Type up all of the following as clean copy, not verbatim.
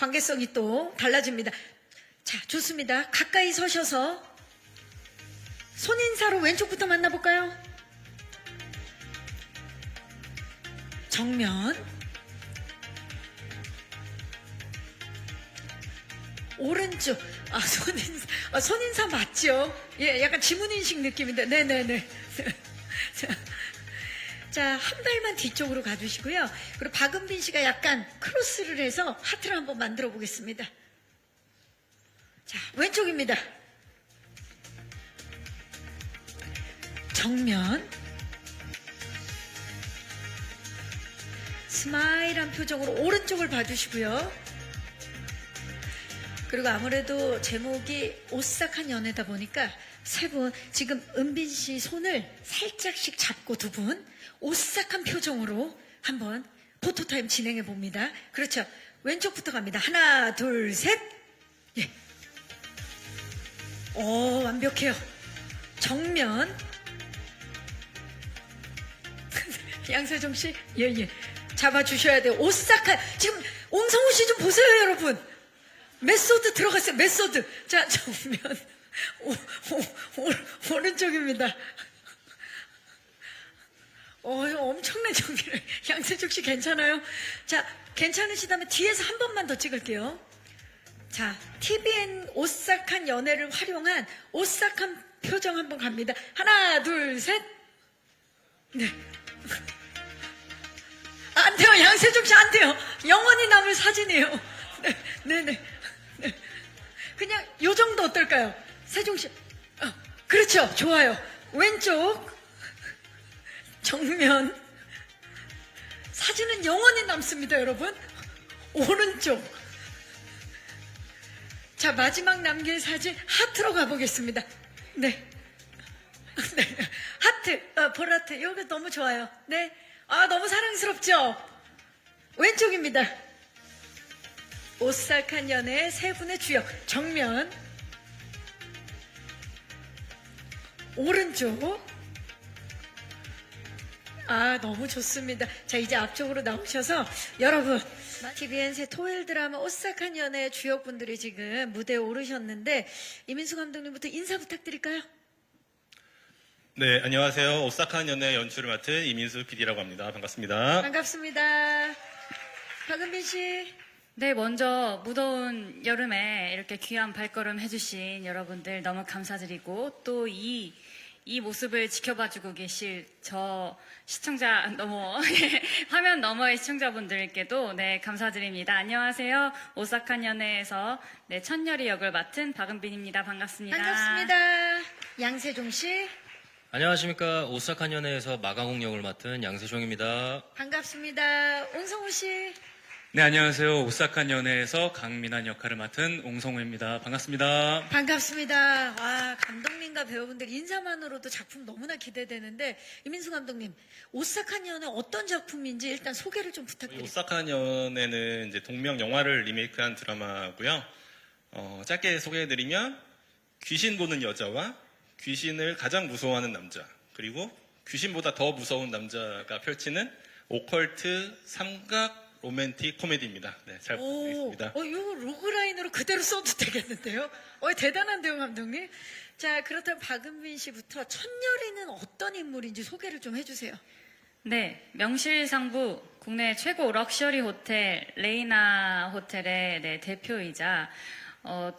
관계성이 또 달라집니다. 자, 좋습니다. 가까이 서셔서 손인사로 왼쪽부터 만나볼까요? 정면, 오른쪽. 손인사 맞죠? 예, 약간 지문인식 느낌인데. 네네네. 자, 한 발만 뒤쪽으로 가주시고요. 그리고 박은빈 씨가 약간 크로스를 해서 하트를 한번 만들어 보겠습니다. 자, 왼쪽입니다. 정면. 스마일한 표정으로 오른쪽을 봐주시고요. 그리고 아무래도 제목이 오싹한 연애다 보니까 세 분 지금 은빈 씨 손을 살짝씩 잡고 두 분 오싹한 표정으로 한번 포토타임 진행해 봅니다. 그렇죠. 왼쪽부터 갑니다. 하나, 둘, 셋. 예. 오, 완벽해요. 정면. 양세종 씨, 예. 잡아주셔야 돼요. 오싹한. 지금 옹성우 씨 좀 보세요, 여러분. 메소드 들어갔어요. 메소드. 자, 정면. 오른쪽입니다. 엄청난 정리를. 양세종 씨 괜찮아요? 자, 괜찮으시다면 뒤에서 한 번만 더 찍을게요. 자, TVN 오싹한 연애를 활용한 오싹한 표정 한번 갑니다. 하나, 둘, 셋. 네. 안 돼요. 양세종 씨 안 돼요. 영원히 남을 사진이에요. 네네. 네. 그냥 요 정도 어떨까요? 세종 씨. 그렇죠. 좋아요. 왼쪽. 정면. 사진은 영원히 남습니다, 여러분. 오른쪽. 자, 마지막 남길 사진 하트로 가보겠습니다. 네. 네. 하트, 볼하트. 요거 너무 좋아요. 네. 너무 사랑스럽죠? 왼쪽입니다. 오싹한 연애의 세 분의 주역. 정면. 오른쪽. 너무 좋습니다. 자, 이제 앞쪽으로 나오셔서 여러분, TVN 새 토요일 드라마 오싹한 연애의 주역분들이 지금 무대에 오르셨는데 이민수 감독님부터 인사 부탁드릴까요? 네, 안녕하세요. 오싹한 연애 연출을 맡은 이민수 PD라고 합니다. 반갑습니다. 반갑습니다. 박은빈 씨. 네, 먼저 무더운 여름에 이렇게 귀한 발걸음 해주신 여러분들 너무 감사드리고 또 이 모습을 지켜봐주고 계실 저 시청자 화면 너머의 시청자분들께도 네, 감사드립니다. 안녕하세요. 오싹한 연애에서 네, 천열이 역을 맡은 박은빈입니다. 반갑습니다. 반갑습니다. 양세종 씨. 안녕하십니까. 오싹한 연애에서 마강욱 역을 맡은 양세종입니다. 반갑습니다. 옹성우 씨. 네, 안녕하세요. 오싹한 연애에서 강민한 역할을 맡은 옹성우입니다. 반갑습니다. 반갑습니다. 와, 감독님과 배우분들 인사만으로도 작품 너무나 기대되는데 이민수 감독님, 오싹한 연애 어떤 작품인지 일단 소개를 좀 부탁드립니다. 오싹한 연애는 이제 동명 영화를 리메이크한 드라마고요. 짧게 소개해드리면 귀신 보는 여자와 귀신을 가장 무서워하는 남자, 그리고 귀신보다 더 무서운 남자가 펼치는 오컬트 삼각 로맨틱 코미디입니다. 네, 잘 부탁드리겠습니다. 이거 로그라인으로 그대로 써도 되겠는데요? 대단한데요, 감독님? 자, 그렇다면 박은빈 씨부터 천열이는 어떤 인물인지 소개를 좀 해주세요. 네, 명실상부 국내 최고 럭셔리 호텔 레이나 호텔의 네, 대표이자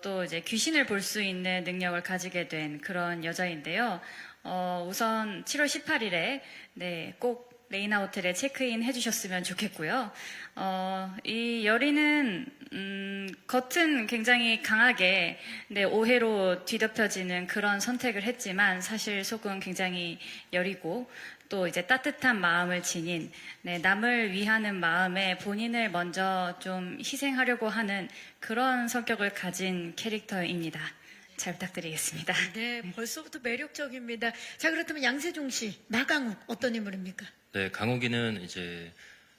또 이제 귀신을 볼 수 있는 능력을 가지게 된 그런 여자인데요. 우선 7월 18일에 네, 꼭 레이나 호텔에 체크인 해주셨으면 좋겠고요. 이 여리는 겉은 굉장히 강하게 네, 오해로 뒤덮여지는 그런 선택을 했지만 사실 속은 굉장히 여리고 또 이제 따뜻한 마음을 지닌 네, 남을 위하는 마음에 본인을 먼저 좀 희생하려고 하는 그런 성격을 가진 캐릭터입니다. 잘 부탁드리겠습니다. 네, 벌써부터 매력적입니다. 자, 그렇다면 양세종 씨, 마강욱 어떤 인물입니까? 네, 강욱이는 이제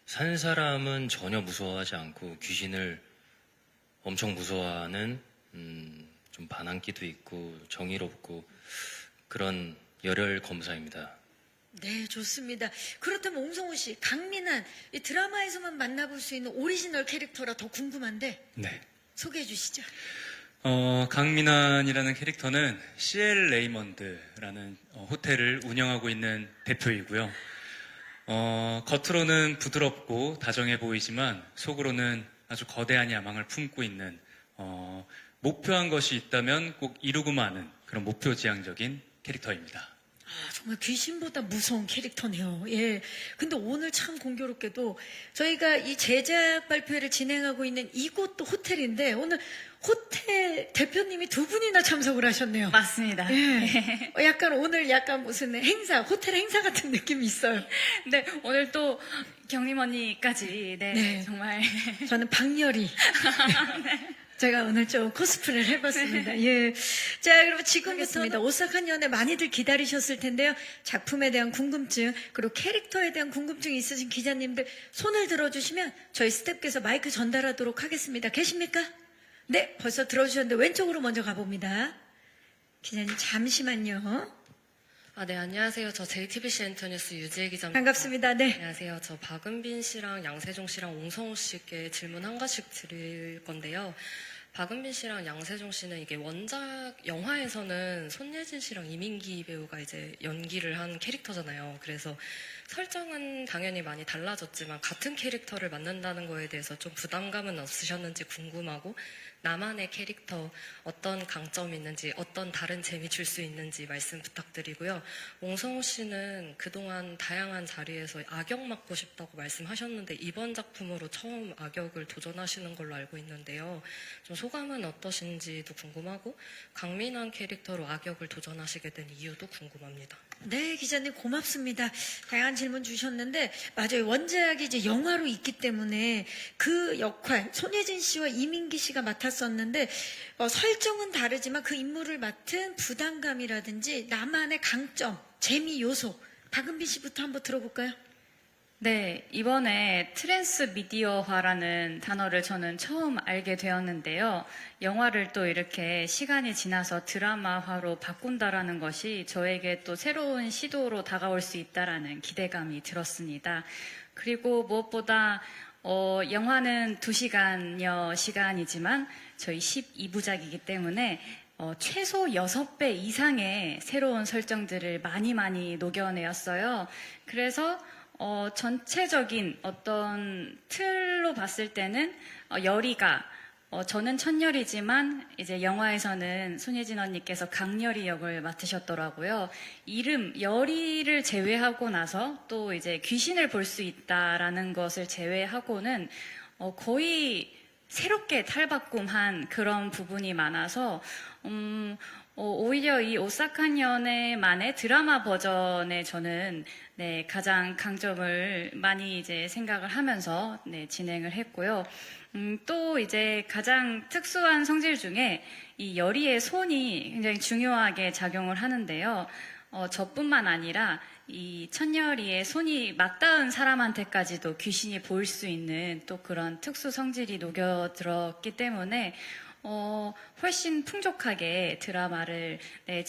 산 사람은 전혀 무서워하지 않고 귀신을 엄청 무서워하는 좀 반항기도 있고 정의롭고 그런 열혈 검사입니다. 네, 좋습니다. 그렇다면 옹성우 씨, 강민한 이 드라마에서만 만나볼 수 있는 오리지널 캐릭터라 더 궁금한데 네. 소개해 주시죠. 강민환이라는 캐릭터는 CL 레이먼드라는 호텔을 운영하고 있는 대표이고요. 겉으로는 부드럽고 다정해 보이지만 속으로는 아주 거대한 야망을 품고 있는 목표한 것이 있다면 꼭 이루고 마는 그런 목표지향적인 캐릭터입니다. 아, 정말 귀신보다 무서운 캐릭터네요. 예. 근데 오늘 참 공교롭게도 저희가 이 제작 발표회를 진행하고 있는 이곳도 호텔인데 오늘 호텔 대표님이 두 분이나 참석을 하셨네요. 맞습니다. 예. 약간 오늘 약간 무슨 행사, 호텔 행사 같은 느낌이 있어요. 네, 오늘 또 경림 언니까지 네, 네. 정말 저는 박열이. 제가 오늘 좀 코스프레를 해봤습니다. 예. 자, 그럼 지금부터는 오싹한 연애 많이들 기다리셨을 텐데요. 작품에 대한 궁금증, 그리고 캐릭터에 대한 궁금증이 있으신 기자님들 손을 들어주시면 저희 스태프께서 마이크 전달하도록 하겠습니다. 계십니까? 네, 벌써 들어주셨는데 왼쪽으로 먼저 가봅니다. 기자님, 잠시만요. 네, 안녕하세요. 저 JTBC 엔터뉴스 유지혜 기자입니다. 반갑습니다. 네. 안녕하세요. 저 박은빈 씨랑 양세종 씨랑 옹성우 씨께 질문 한 가지씩 드릴 건데요. 박은빈 씨랑 양세종 씨는 이게 원작 영화에서는 손예진 씨랑 이민기 배우가 이제 연기를 한 캐릭터잖아요. 그래서 설정은 당연히 많이 달라졌지만 같은 캐릭터를 맡는다는 거에 대해서 좀 부담감은 없으셨는지 궁금하고, 나만의 캐릭터 어떤 강점이 있는지, 어떤 다른 재미 줄 수 있는지 말씀 부탁드리고요. 옹성우 씨는 그동안 다양한 자리에서 악역 맡고 싶다고 말씀하셨는데 이번 작품으로 처음 악역을 도전하시는 걸로 알고 있는데요. 좀 소감은 어떠신지도 궁금하고, 강민환 캐릭터로 악역을 도전하시게 된 이유도 궁금합니다. 네, 기자님 고맙습니다. 다양한 질문 주셨는데 맞아요. 원작이 이제 영화로 있기 때문에 그 역할 손예진 씨와 이민기 씨가 맡았었는데 설정은 다르지만 그 인물을 맡은 부담감이라든지 나만의 강점, 재미 요소 박은빈 씨부터 한번 들어볼까요? 네, 이번에 트랜스 미디어화라는 단어를 저는 처음 알게 되었는데요. 영화를 또 이렇게 시간이 지나서 드라마화로 바꾼다라는 것이 저에게 또 새로운 시도로 다가올 수 있다라는 기대감이 들었습니다. 그리고 무엇보다 영화는 2시간여 시간이지만 저희 12부작이기 때문에 최소 6배 이상의 새로운 설정들을 많이 녹여내었어요. 그래서 전체적인 어떤 틀로 봤을 때는 열이가 저는 천열이지만 이제 영화에서는 손예진 언니께서 강열이 역을 맡으셨더라고요. 이름 열이를 제외하고 나서 또 이제 귀신을 볼 수 있다라는 것을 제외하고는 거의 새롭게 탈바꿈한 그런 부분이 많아서 오히려 이 오싹한 연애만의 드라마 버전에 저는 네, 가장 강점을 많이 이제 생각을 하면서 네, 진행을 했고요. 또 이제 가장 특수한 성질 중에 이 열이의 손이 굉장히 중요하게 작용을 하는데요. 저뿐만 아니라 이 천열이의 손이 맞닿은 사람한테까지도 귀신이 보일 수 있는 또 그런 특수 성질이 녹여들었기 때문에 훨씬 풍족하게 드라마를 네,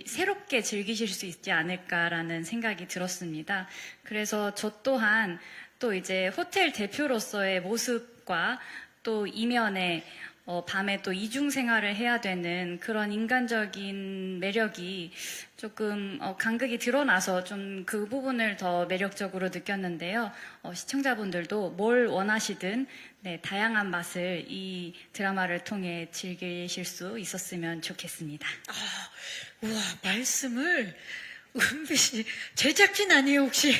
새롭게 즐기실 수 있지 않을까라는 생각이 들었습니다. 그래서 저 또한 또 이제 호텔 대표로서의 모습과 또 이면에 밤에 또 이중 생활을 해야 되는 그런 인간적인 매력이 조금 간극이 드러나서 좀 그 부분을 더 매력적으로 느꼈는데요. 시청자분들도 뭘 원하시든 네, 다양한 맛을 이 드라마를 통해 즐기실 수 있었으면 좋겠습니다. 우와, 말씀을 은비 씨 제작진 아니에요 혹시?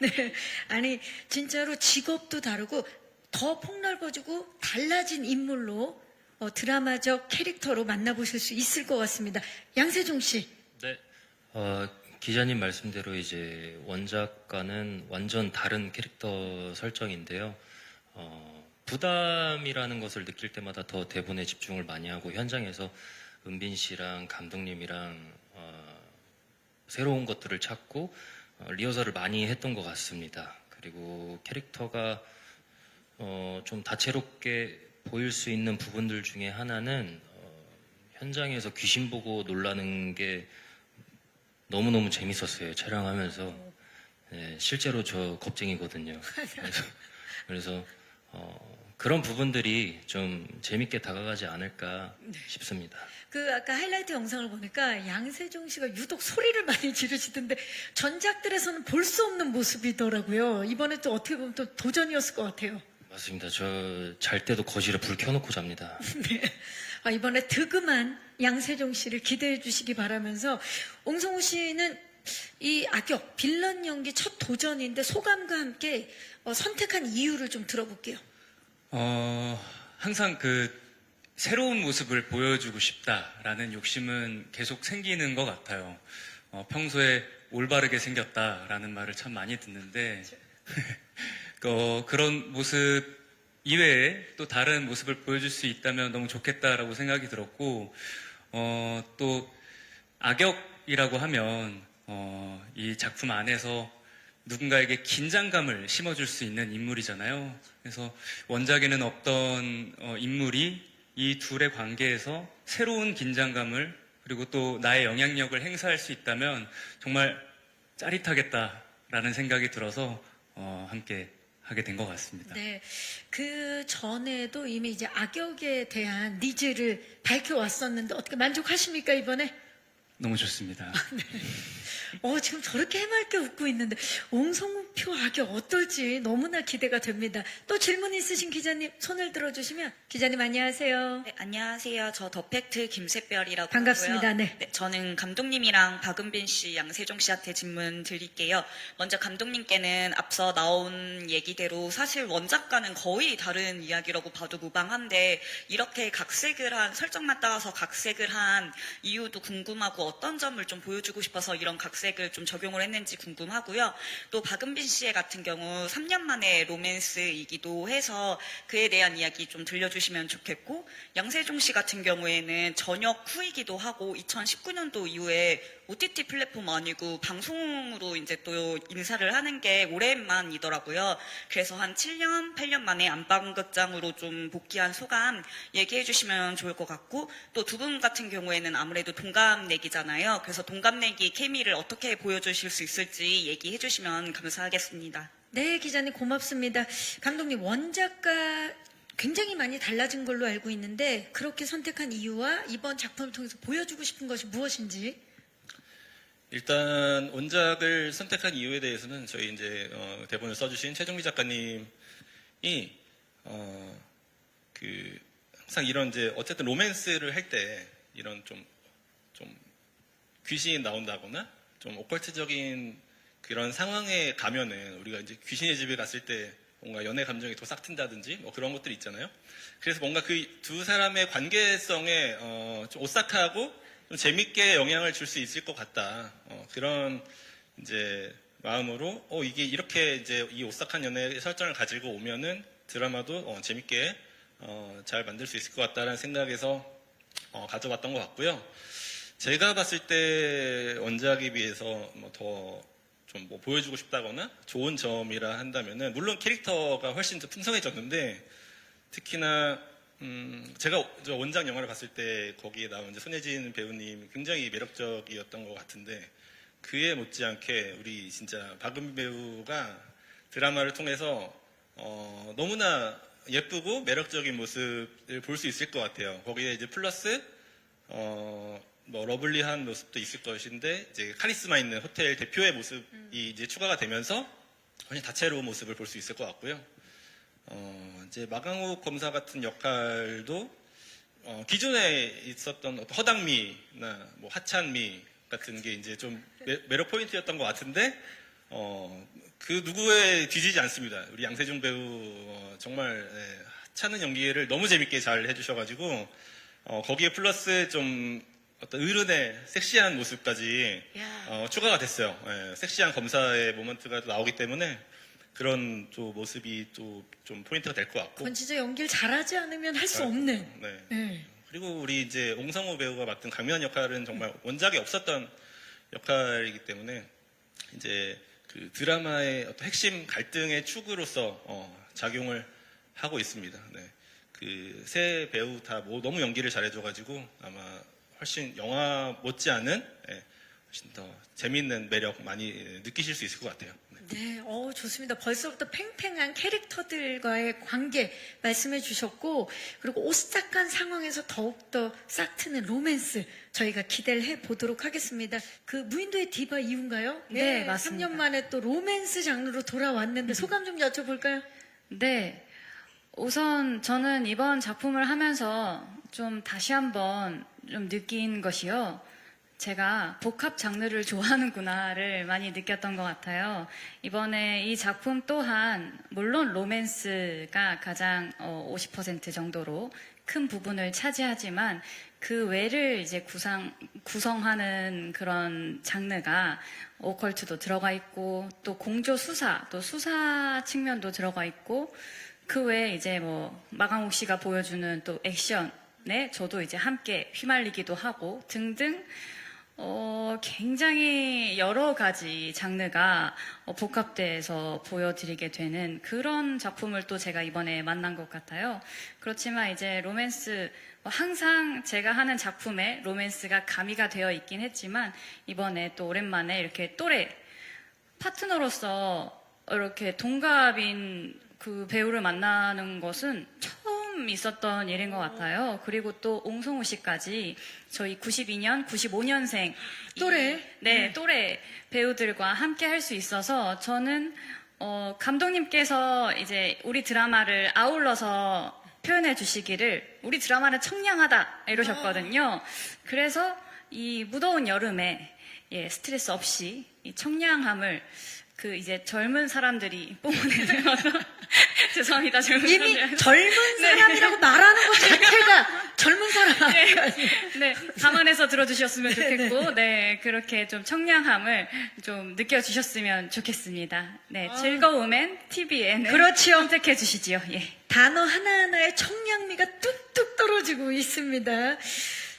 네. 아니 진짜로 직업도 다르고 더 폭넓어지고 달라진 인물로 드라마적 캐릭터로 만나보실 수 있을 것 같습니다. 양세종 씨. 네. 기자님 말씀대로 이제 원작과는 완전 다른 캐릭터 설정인데요. 부담이라는 것을 느낄 때마다 더 대본에 집중을 많이 하고 현장에서 은빈 씨랑 감독님이랑 새로운 것들을 찾고 리허설을 많이 했던 것 같습니다. 그리고 캐릭터가 좀 다채롭게 보일 수 있는 부분들 중에 하나는 현장에서 귀신 보고 놀라는 게 너무너무 재밌었어요. 촬영하면서. 네, 실제로 저 겁쟁이거든요. 그래서 그런 부분들이 좀 재밌게 다가가지 않을까 싶습니다. 그 아까 하이라이트 영상을 보니까 양세종 씨가 유독 소리를 많이 지르시던데 전작들에서는 볼 수 없는 모습이더라고요. 이번에 또 어떻게 보면 또 도전이었을 것 같아요. 맞습니다. 저 잘 때도 거실에 불 켜놓고 잡니다. 네. 이번에 득음한 양세종 씨를 기대해 주시기 바라면서 옹성우 씨는 이 악역 빌런 연기 첫 도전인데 소감과 함께 선택한 이유를 좀 들어볼게요. 항상 그 새로운 모습을 보여주고 싶다라는 욕심은 계속 생기는 것 같아요. 평소에 올바르게 생겼다라는 말을 참 많이 듣는데, 그런 모습 이외에 또 다른 모습을 보여줄 수 있다면 너무 좋겠다라고 생각이 들었고, 또 악역이라고 하면, 이 작품 안에서 누군가에게 긴장감을 심어줄 수 있는 인물이잖아요. 그래서 원작에는 없던 인물이 이 둘의 관계에서 새로운 긴장감을 그리고 또 나의 영향력을 행사할 수 있다면 정말 짜릿하겠다라는 생각이 들어서 함께 하게 된 것 같습니다. 네. 그 전에도 이미 이제 악역에 대한 니즈를 밝혀왔었는데 어떻게 만족하십니까, 이번에? 너무 좋습니다. 지금 저렇게 해맑게 웃고 있는데 옹성우표 악역 어떨지 너무나 기대가 됩니다. 또 질문 있으신 기자님 손을 들어주시면. 기자님 안녕하세요. 네, 안녕하세요. 저 더팩트 김샛별이라고 반갑습니다. 하고요. 네. 저는 감독님이랑 박은빈 씨, 양세종 씨한테 질문 드릴게요. 먼저 감독님께는 앞서 나온 얘기대로 사실 원작과는 거의 다른 이야기라고 봐도 무방한데 이렇게 각색을 한 설정만 따와서 각색을 한 이유도 궁금하고 어떤 점을 좀 보여주고 싶어서 이런 각색을 좀 적용을 했는지 궁금하고요. 또 박은빈 씨의 같은 경우 3년 만에 로맨스이기도 해서 그에 대한 이야기 좀 들려주시면 좋겠고, 양세종 씨 같은 경우에는 전역 후이기도 하고 2019년도 이후에 OTT 플랫폼 아니고 방송으로 이제 또 인사를 하는 게 올해만이더라고요. 그래서 한 7년, 8년 만에 안방극장으로 좀 복귀한 소감 얘기해 주시면 좋을 것 같고, 또 두 분 같은 경우에는 아무래도 동갑내기잖아요. 그래서 동갑내기 케미를 어떻게 보여주실 수 있을지 얘기해 주시면 감사하겠습니다. 네, 기자님 고맙습니다. 감독님, 원작과 굉장히 많이 달라진 걸로 알고 있는데 그렇게 선택한 이유와 이번 작품을 통해서 보여주고 싶은 것이 무엇인지. 일단 원작을 선택한 이유에 대해서는 저희 이제 대본을 써주신 최종미 작가님이 항상 이런 이제 어쨌든 로맨스를 할 때 이런 좀 귀신이 나온다거나 좀 오컬트적인 그런 상황에 가면은 우리가 이제 귀신의 집에 갔을 때 뭔가 연애 감정이 더 싹 튼다든지 뭐 그런 것들이 있잖아요. 그래서 뭔가 그 두 사람의 관계성에 좀 오싹하고 좀 재밌게 영향을 줄 수 있을 것 같다. 그런 이제 마음으로 이게 이렇게 이제 이 오싹한 연애 설정을 가지고 오면은 드라마도 재밌게 잘 만들 수 있을 것 같다라는 생각에서 가져왔던 것 같고요. 제가 봤을 때 원작에 비해서 더 좀 뭐 보여주고 싶다거나 좋은 점이라 한다면은 물론 캐릭터가 훨씬 더 풍성해졌는데 특히나 제가 저 원작 영화를 봤을 때 거기에 나온 이제 손예진 배우님 굉장히 매력적이었던 것 같은데 그에 못지않게 우리 진짜 박은빈 배우가 드라마를 통해서 너무나 예쁘고 매력적인 모습을 볼 수 있을 것 같아요. 거기에 이제 플러스 뭐 러블리한 모습도 있을 것인데 이제 카리스마 있는 호텔 대표의 모습이 이제 추가가 되면서 훨씬 다채로운 모습을 볼 수 있을 것 같고요. 이제 마강욱 검사 같은 역할도 기존에 있었던 어떤 허당미나 뭐 하찬미 같은 게 이제 좀 매력 포인트였던 것 같은데 그 누구에 뒤지지 않습니다. 우리 양세종 배우 정말 하찮은 연기를 너무 재밌게 잘 해주셔가지고 거기에 플러스 좀 어떤 어른의 섹시한 모습까지 추가가 됐어요. 섹시한 검사의 모먼트가 나오기 때문에 그런 또 모습이 또 좀 포인트가 될 것 같고. 그건 진짜 연기를 잘하지 않으면 할 수 없는. 네. 네. 그리고 우리 이제 옹성우 배우가 맡은 강면 역할은 정말 원작에 없었던 역할이기 때문에 이제 그 드라마의 어떤 핵심 갈등의 축으로서 작용을 하고 있습니다. 네. 그 세 배우 다 너무 연기를 잘해줘가지고 아마 훨씬 영화 못지않은 훨씬 더 재미있는 매력 많이 느끼실 수 있을 것 같아요. 네, 좋습니다. 벌써부터 팽팽한 캐릭터들과의 관계 말씀해 주셨고, 그리고 오싹한 상황에서 더욱더 싹 트는 로맨스 저희가 기대를 해 보도록 하겠습니다. 그 무인도의 디바 이유인가요? 네, 맞습니다. 3년 만에 또 로맨스 장르로 돌아왔는데 소감 좀 여쭤볼까요? 네. 우선 저는 이번 작품을 하면서 좀 다시 한번 좀 느낀 것이요. 제가 복합 장르를 좋아하는구나를 많이 느꼈던 것 같아요. 이번에 이 작품 또한 물론 로맨스가 가장 50% 정도로 큰 부분을 차지하지만 그 외를 이제 구성하는 그런 장르가 오컬트도 들어가 있고 또 공조 수사, 또 수사 측면도 들어가 있고 그 외에 이제 뭐 마강욱 씨가 보여주는 또 액션에 저도 이제 함께 휘말리기도 하고 등등 굉장히 여러 가지 장르가 복합돼서 보여드리게 되는 그런 작품을 또 제가 이번에 만난 것 같아요. 그렇지만 이제 로맨스, 항상 제가 하는 작품에 로맨스가 가미가 되어 있긴 했지만 이번에 또 오랜만에 이렇게 또래 파트너로서 이렇게 동갑인 그 배우를 만나는 것은 처음 있었던 일인 것 같아요. 그리고 또 옹성우 씨까지 저희 92년, 95년생 또래? 네, 또래 배우들과 함께 할 수 있어서 저는 감독님께서 이제 우리 드라마를 아울러서 표현해 주시기를 우리 드라마는 청량하다 이러셨거든요. 그래서 이 무더운 여름에 스트레스 없이 이 청량함을 그 이제 젊은 사람들이 뽐내면서 죄송합니다. 젊은 이미 사람들. 젊은 사람이라고 말하는 것 자체가 젊은 사람. 네, 감안해서 들어주셨으면 좋겠고, 네, 그렇게 좀 청량함을 좀 느껴주셨으면 좋겠습니다. 네, 즐거움엔 TVN을 그렇지요. 선택해 주시지요. 예. 단어 하나하나에 청량미가 뚝뚝 떨어지고 있습니다.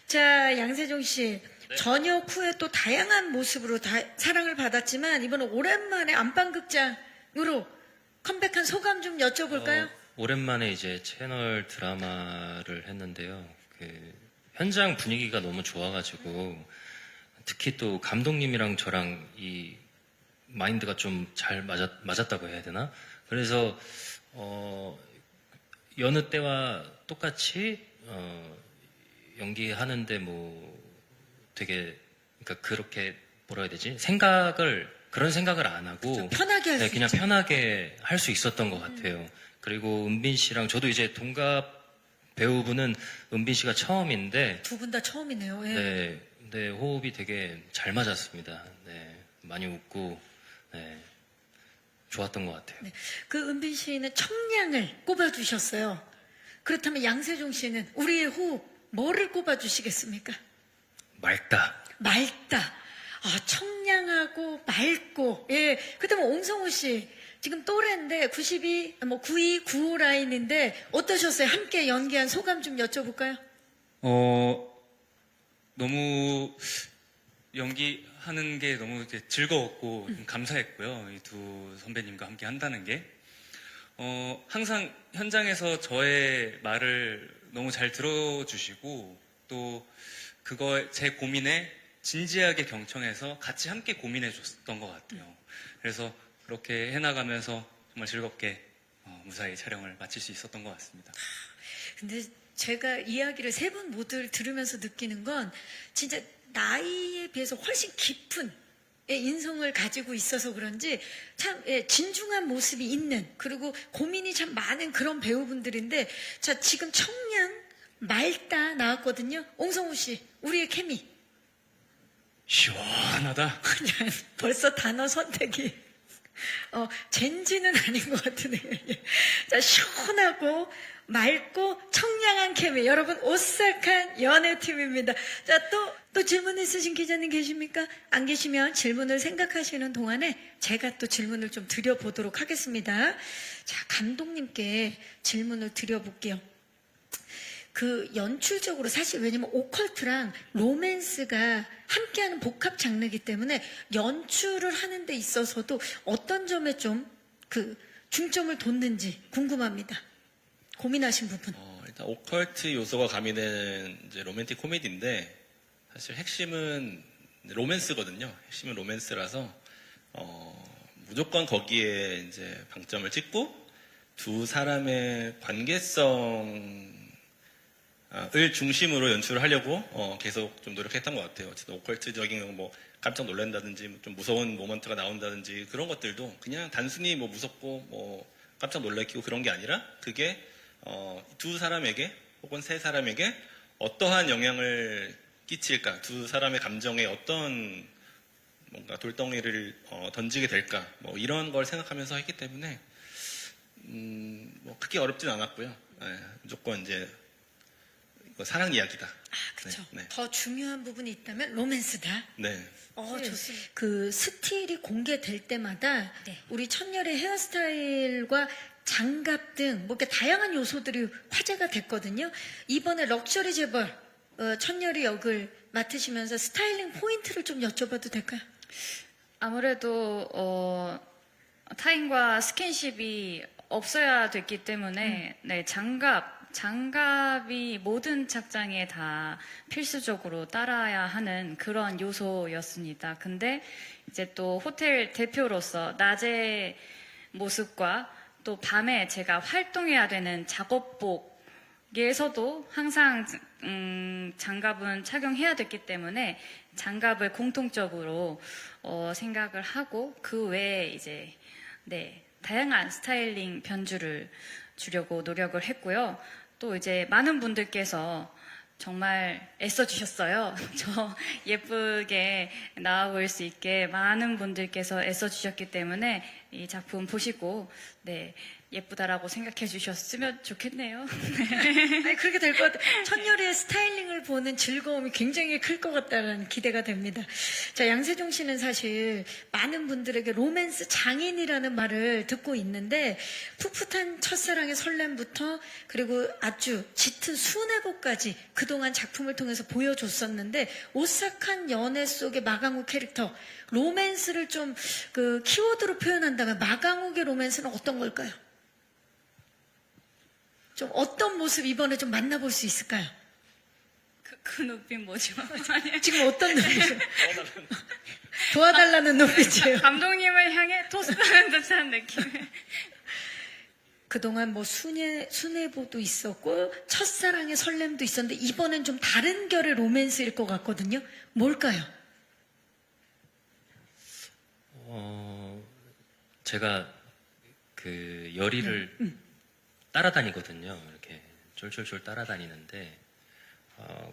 자, 양세종 씨. 전역 후에 또 다양한 모습으로 사랑을 받았지만 이번에 오랜만에 안방극장으로 컴백한 소감 좀 여쭤볼까요? 오랜만에 이제 채널 드라마를 했는데요. 그 현장 분위기가 너무 좋아가지고 특히 또 감독님이랑 저랑 이 마인드가 좀 잘 맞았다고 해야 되나? 그래서 여느 때와 똑같이 연기하는데 뭐 되게 그러니까 그렇게 뭐라 해야 되지? 그런 생각을 안 하고 좀 편하게 할 수 그냥 있죠. 편하게 할 수 있었던 것 같아요. 그리고 은빈 씨랑 저도 이제 동갑 배우분은 은빈 씨가 처음인데 두 분 다 처음이네요. 예. 네, 네, 호흡이 되게 잘 맞았습니다. 네, 많이 웃고 네, 좋았던 것 같아요. 네. 그 은빈 씨는 청량을 꼽아주셨어요. 그렇다면 양세종 씨는 우리의 호흡 뭐를 꼽아주시겠습니까? 맑다. 청량하고 맑고. 예. 그다음에 옹성우 씨 지금 또래인데 92, 92, 95 라인인데 어떠셨어요? 함께 연기한 소감 좀 여쭤볼까요? 너무 연기하는 게 너무 이제 즐거웠고 좀 감사했고요. 이 두 선배님과 함께 한다는 게. 항상 현장에서 저의 말을 너무 잘 들어주시고 또 제 고민에 진지하게 경청해서 같이 함께 고민해 줬던 것 같아요. 그래서 그렇게 해나가면서 정말 즐겁게 무사히 촬영을 마칠 수 있었던 것 같습니다. 근데 제가 이야기를 세 분 모두 들으면서 느끼는 건 진짜 나이에 비해서 훨씬 깊은 인성을 가지고 있어서 그런지 참 진중한 모습이 있는 그리고 고민이 참 많은 그런 배우분들인데 자 지금 청량 맑다 나왔거든요. 옹성우 씨 우리의 케미 시원하다. 벌써 단어 선택이 젠지는 아닌 것 같으네요. 자 시원하고 맑고 청량한 케미 여러분 오싹한 연애팀입니다. 자 또 질문 있으신 기자님 계십니까? 안 계시면 질문을 생각하시는 동안에 제가 또 질문을 좀 드려보도록 하겠습니다. 자 감독님께 질문을 드려볼게요. 그 연출적으로 사실 왜냐면 오컬트랑 로맨스가 함께하는 복합 장르이기 때문에 연출을 하는 데 있어서도 어떤 점에 좀 그 중점을 뒀는지 궁금합니다. 고민하신 부분. 일단 오컬트 요소가 가미된 이제 로맨틱 코미디인데 사실 핵심은 로맨스거든요. 핵심은 로맨스라서 무조건 거기에 이제 방점을 찍고 두 사람의 관계성을 중심으로 연출을 하려고 계속 좀 노력했던 것 같아요. 어쨌든 오컬트적인 뭐 깜짝 놀란다든지 좀 무서운 모먼트가 나온다든지 그런 것들도 그냥 단순히 뭐 무섭고 뭐 깜짝 놀래키고 그런 게 아니라 그게 두 사람에게 혹은 세 사람에게 어떠한 영향을 끼칠까, 두 사람의 감정에 어떤 뭔가 돌덩이를 던지게 될까, 뭐 이런 걸 생각하면서 했기 때문에 뭐 크게 어렵진 않았고요. 네, 무조건 이제 이거 사랑 이야기다. 그렇죠. 네, 네. 더 중요한 부분이 있다면 로맨스다. 네. 좋습니다. 그 스틸이 공개될 때마다 네. 우리 천열의 헤어스타일과 장갑 등 뭐 이렇게 다양한 요소들이 화제가 됐거든요. 이번에 럭셔리 재벌 천열이 역을 맡으시면서 스타일링 포인트를 좀 여쭤봐도 될까요? 아무래도 타인과 스킨십이 없어야 됐기 때문에 네, 장갑이 모든 착장에 다 필수적으로 따라야 하는 그런 요소였습니다. 근데 이제 또 호텔 대표로서 낮의 모습과 또 밤에 제가 활동해야 되는 작업복에서도 항상 장갑은 착용해야 됐기 때문에 장갑을 공통적으로 생각을 하고 그 외에 이제 네, 다양한 스타일링 변주를 주려고 노력을 했고요. 또 이제 많은 분들께서 정말 애써주셨어요. 저 예쁘게 나와 보일 수 있게 많은 분들께서 애써주셨기 때문에 이 작품 보시고 네, 예쁘다라고 생각해 주셨으면 좋겠네요. 아니, 그렇게 될 것 같아요. 천열의 스타일링을 보는 즐거움이 굉장히 클 것 같다는 기대가 됩니다. 자, 양세종 씨는 사실 많은 분들에게 로맨스 장인이라는 말을 듣고 있는데 풋풋한 첫사랑의 설렘부터 그리고 아주 짙은 순애보까지 그동안 작품을 통해서 보여줬었는데 오싹한 연애 속의 마강욱 캐릭터 로맨스를 좀 그 키워드로 표현한다면 마강욱의 로맨스는 어떤 걸까요? 좀 어떤 모습 이번에 좀 만나볼 수 있을까요? 그 눈빛 뭐죠? 지금 어떤 눈빛이요? 도와달라는 눈빛이에요. 감독님을 향해 토스하는 듯한 느낌. 그동안 뭐 순애보도 있었고 첫사랑의 설렘도 있었는데 이번엔 좀 다른 결의 로맨스일 것 같거든요. 뭘까요? 제가 그 열이를 따라다니거든요. 이렇게 쫄쫄쫄 따라다니는데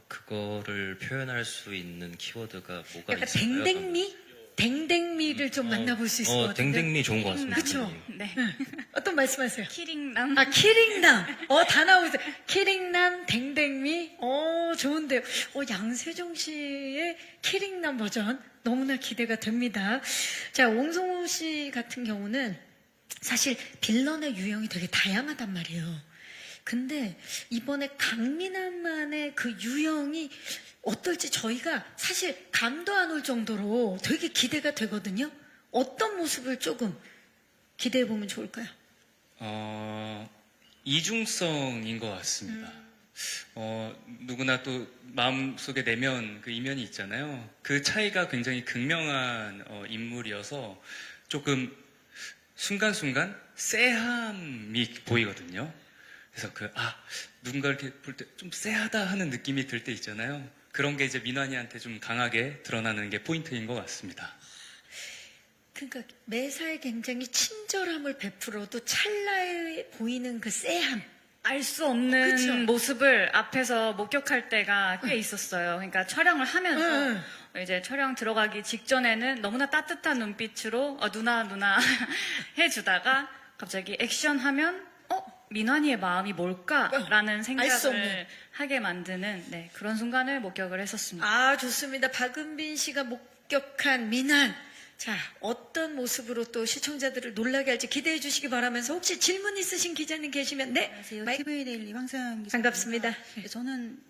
그거를 표현할 수 있는 키워드가 뭐가 약간 있을까요? 댕댕미? 댕댕미를 좀 만나볼 수 있을 것 같은데. 댕댕미 좋은 것 같습니다. 그쵸? 네. 어떤 말씀하세요? 키링남. 아, 키링남. 다 나오고 있어요. 키링남, 댕댕미. 좋은데요. 양세종 씨의 키링남 버전 너무나 기대가 됩니다. 자, 옹성우 씨 같은 경우는 사실 빌런의 유형이 되게 다양하단 말이에요. 근데 이번에 강민환만의 그 유형이 어떨지 저희가 사실 감도 안 올 정도로 되게 기대가 되거든요. 어떤 모습을 조금 기대해 보면 좋을까요? 이중성인 것 같습니다. 누구나 또 마음속에 내면 그 이면이 있잖아요. 그 차이가 굉장히 극명한 인물이어서 조금 순간순간 쎄함이 보이거든요. 그래서 누군가 이렇게 볼 때 좀 쎄하다 하는 느낌이 들 때 있잖아요. 그런 게 이제 민환이한테 좀 강하게 드러나는 게 포인트인 것 같습니다. 그러니까 매사에 굉장히 친절함을 베풀어도 찰나에 보이는 그 쎄함. 알 수 없는 그쵸? 모습을 앞에서 목격할 때가 꽤 있었어요. 그러니까 촬영을 하면서 이제 촬영 들어가기 직전에는 너무나 따뜻한 눈빛으로 누나 해주다가 갑자기 액션하면 민환이의 마음이 뭘까라는 수 없는. 생각을 하게 만드는 네, 그런 순간을 목격을 했었습니다. 좋습니다. 박은빈 씨가 목격한 민환. 자, 어떤 모습으로 또 시청자들을 놀라게 할지 기대해 주시기 바라면서 혹시 질문 있으신 기자님 계시면 네. 안녕하세요. 마이크. TV데일리 황세영 기자. 반갑습니다. 네, 저는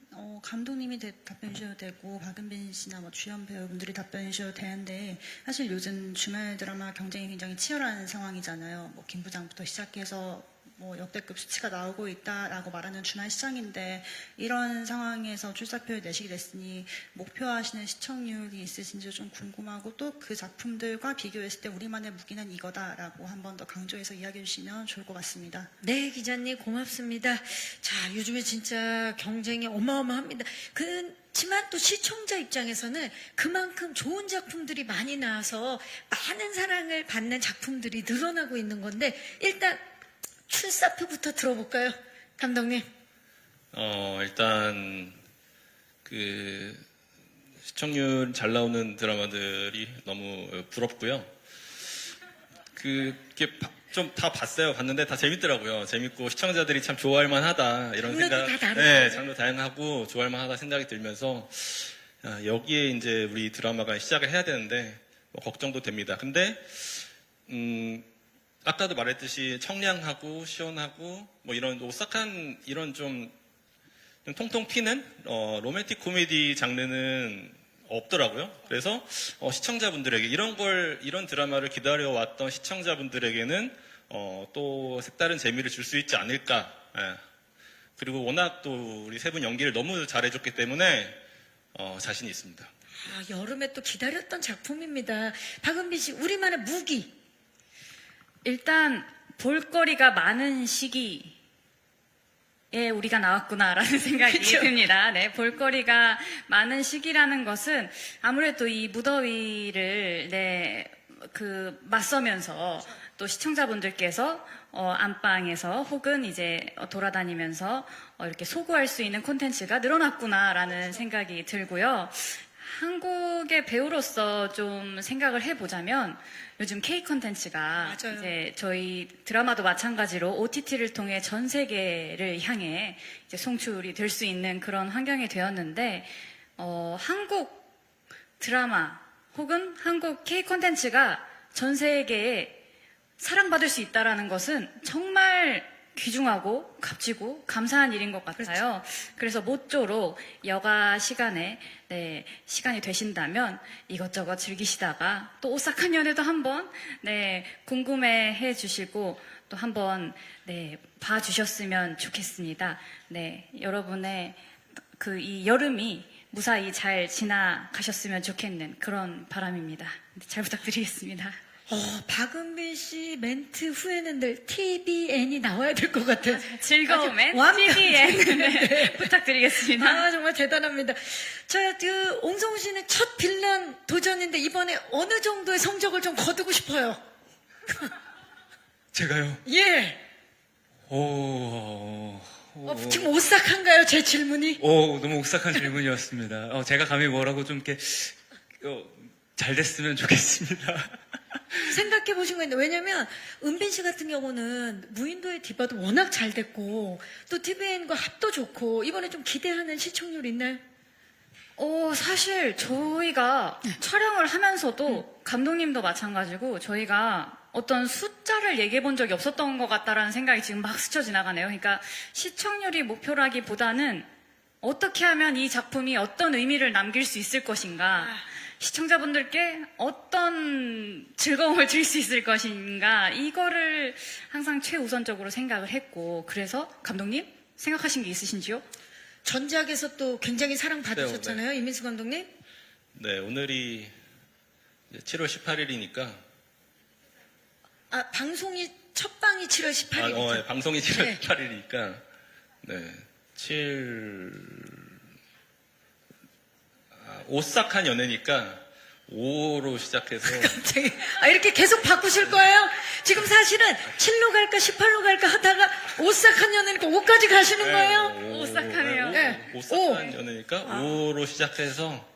감독님이 답변 주셔도 되고 박은빈 씨나 뭐 주연 배우분들이 답변 주셔도 되는데 사실 요즘 주말 드라마 경쟁이 굉장히 치열한 상황이잖아요. 뭐 김부장부터 시작해서 뭐 역대급 수치가 나오고 있다라고 말하는 준한 시장인데 이런 상황에서 출사표를 내시게 됐으니 목표하시는 시청률이 있으신지 좀 궁금하고 또 그 작품들과 비교했을 때 우리만의 무기는 이거다라고 한 번 더 강조해서 이야기해 주시면 좋을 것 같습니다. 네, 기자님 고맙습니다. 자, 요즘에 진짜 경쟁이 어마어마합니다. 그렇지만 또 시청자 입장에서는 그만큼 좋은 작품들이 많이 나와서 많은 사랑을 받는 작품들이 늘어나고 있는 건데 일단 출사표부터 들어볼까요? 감독님. 일단 그 시청률 잘 나오는 드라마들이 너무 부럽고요. 그게 좀 다 봤어요. 봤는데 다 재밌더라고요. 재밌고 시청자들이 참 좋아할 만하다 이런 장르도 생각. 다 다르고. 네, 장르 다양하고 좋아할 만하다 생각이 들면서 여기에 이제 우리 드라마가 시작을 해야 되는데 뭐 걱정도 됩니다. 근데 아까도 말했듯이 청량하고 시원하고 뭐 이런 오싹한 이런 좀 통통 튀는 로맨틱 코미디 장르는 없더라고요. 그래서 시청자분들에게 이런 드라마를 기다려왔던 시청자분들에게는 또 색다른 재미를 줄 수 있지 않을까. 예. 그리고 워낙 또 우리 세 분 연기를 너무 잘해줬기 때문에 자신이 있습니다. 아, 여름에 또 기다렸던 작품입니다. 박은빈 씨, 우리만의 무기. 일단 볼거리가 많은 시기에 우리가 나왔구나라는 생각이 그쵸? 듭니다. 네, 볼거리가 많은 시기라는 것은 아무래도 이 무더위를 맞서면서 또 시청자분들께서 안방에서 혹은 이제 돌아다니면서 이렇게 소구할 수 있는 콘텐츠가 늘어났구나라는 생각이 들고요. 한국의 배우로서 좀 생각을 해보자면 요즘 K 콘텐츠가 맞아요. 이제 저희 드라마도 마찬가지로 OTT를 통해 전 세계를 향해 이제 송출이 될 수 있는 그런 환경이 되었는데 한국 드라마 혹은 한국 K 콘텐츠가 전 세계에 사랑받을 수 있다라는 것은 정말 귀중하고 값지고 감사한 일인 것 같아요. 그래서 모쪼록 여가 시간에 시간이 되신다면 이것저것 즐기시다가 또 오싹한 연애도 한번 궁금해해 주시고 또 한번 봐주셨으면 좋겠습니다. 여러분의 그 이 여름이 무사히 잘 지나가셨으면 좋겠는 그런 바람입니다. 잘 부탁드리겠습니다. 박은빈 씨 멘트 후에는 늘 TBN이 나와야 될 것 같아요. 즐거움의 완벽. TVN 부탁드리겠습니다. 아, 정말 대단합니다. 옹성우 씨는 첫 빌런 도전인데 이번에 어느 정도의 성적을 좀 거두고 싶어요? 제가요. 예. 지금 오싹한가요, 제 질문이? 너무 옥삭한 질문이었습니다. 제가 감히 뭐라고 좀 이렇게 잘 됐으면 좋겠습니다. 생각해 보신 거 있는데, 왜냐면, 은빈 씨 같은 경우는 무인도의 디바도 워낙 잘 됐고, 또 TVN과 합도 좋고, 이번에 좀 기대하는 시청률 있나요? 사실 저희가 촬영을 하면서도 감독님도 마찬가지고 저희가 어떤 숫자를 얘기해 본 적이 없었던 것 같다라는 생각이 지금 막 스쳐 지나가네요. 그러니까 시청률이 목표라기보다는 어떻게 하면 이 작품이 어떤 의미를 남길 수 있을 것인가, 시청자분들께 어떤 즐거움을 줄 수 있을 것인가, 이거를 항상 최우선적으로 생각을 했고, 그래서 감독님 생각하신 게 있으신지요? 전작에서 또 굉장히 사랑받으셨잖아요, 이민수 감독님? 네, 오늘이 이제 7월 18일이니까 방송이, 첫 방이 7월 18일이죠. 방송이 7월 네. 18일이니까 오싹한 연애니까 5로 시작해서 갑자기, 이렇게 계속 바꾸실 거예요? 지금 사실은 7로 갈까 18로 갈까 하다가 오싹한 연애니까 5까지 가시는 거예요? 오싹하네요. 네. 오싹한 연애니까 5로 시작해서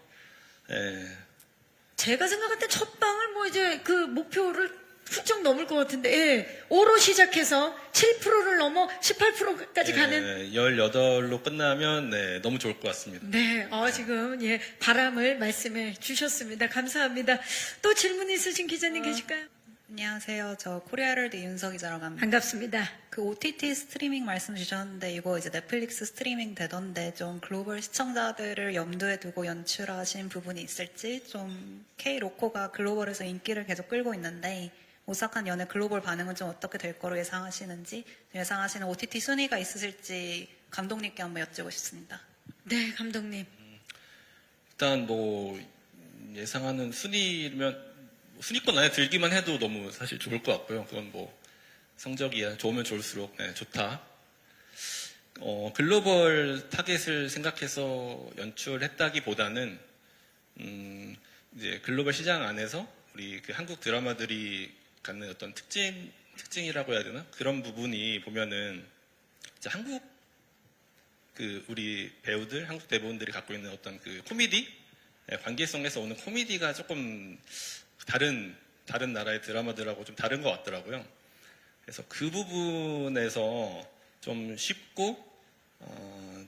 제가 생각할 때 첫 방을 뭐 이제 그 목표를 훌쩍 넘을 것 같은데, 5로 시작해서 7%를 넘어 18%까지 가는. 18로 끝나면 너무 좋을 것 같습니다. 네, 지금 바람을 말씀해 주셨습니다. 감사합니다. 또 질문 있으신 기자님 계실까요? 안녕하세요. 저 코리아월드 윤서 기자라고 합니다. 반갑습니다. 그 OTT 스트리밍 말씀 주셨는데 이거 이제 넷플릭스 스트리밍 되던데 좀 글로벌 시청자들을 염두에 두고 연출하신 부분이 있을지, 좀 K 로코가 글로벌에서 인기를 계속 끌고 있는데 오싹한 연애 글로벌 반응은 좀 어떻게 될 거로 예상하시는지, 예상하시는 OTT 순위가 있으실지 감독님께 한번 여쭈고 싶습니다. 네, 감독님. 일단 뭐 예상하는 순위면 순위권 안에 들기만 해도 너무 사실 좋을 것 같고요. 그건 뭐 성적이야 좋으면 좋을수록 네, 좋다. 글로벌 타겟을 생각해서 연출했다기보다는 이제 글로벌 시장 안에서 우리 그 한국 드라마들이 갖는 어떤 특징이라고 해야 되나? 그런 부분이 보면은 이제 한국 그 우리 배우들, 한국 대부분들이 갖고 있는 어떤 그 코미디 관계성에서 오는 코미디가 조금 다른 나라의 드라마들하고 좀 다른 것 같더라고요. 그래서 그 부분에서 좀 쉽고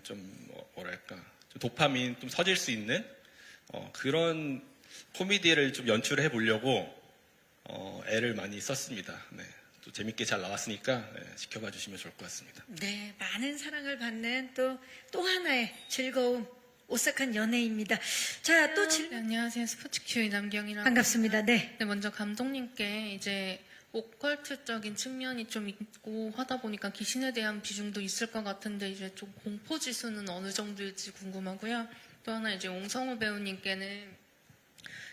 좀 뭐랄까 좀 도파민 좀 서질 수 있는 그런 코미디를 좀 연출해 보려고 애를 많이 썼습니다. 네, 또 재밌게 잘 나왔으니까 네, 지켜봐 주시면 좋을 것 같습니다. 네, 많은 사랑을 받는 또 하나의 즐거운 오싹한 연애입니다. 자, 또 네, 안녕하세요. 스포츠큐의 남경이라고. 반갑습니다. 네. 네, 먼저 감독님께 이제 오컬트적인 측면이 좀 있고 하다 보니까 귀신에 대한 비중도 있을 것 같은데 이제 좀 공포 지수는 어느 정도일지 궁금하고요. 또 하나 이제 옹성우 배우님께는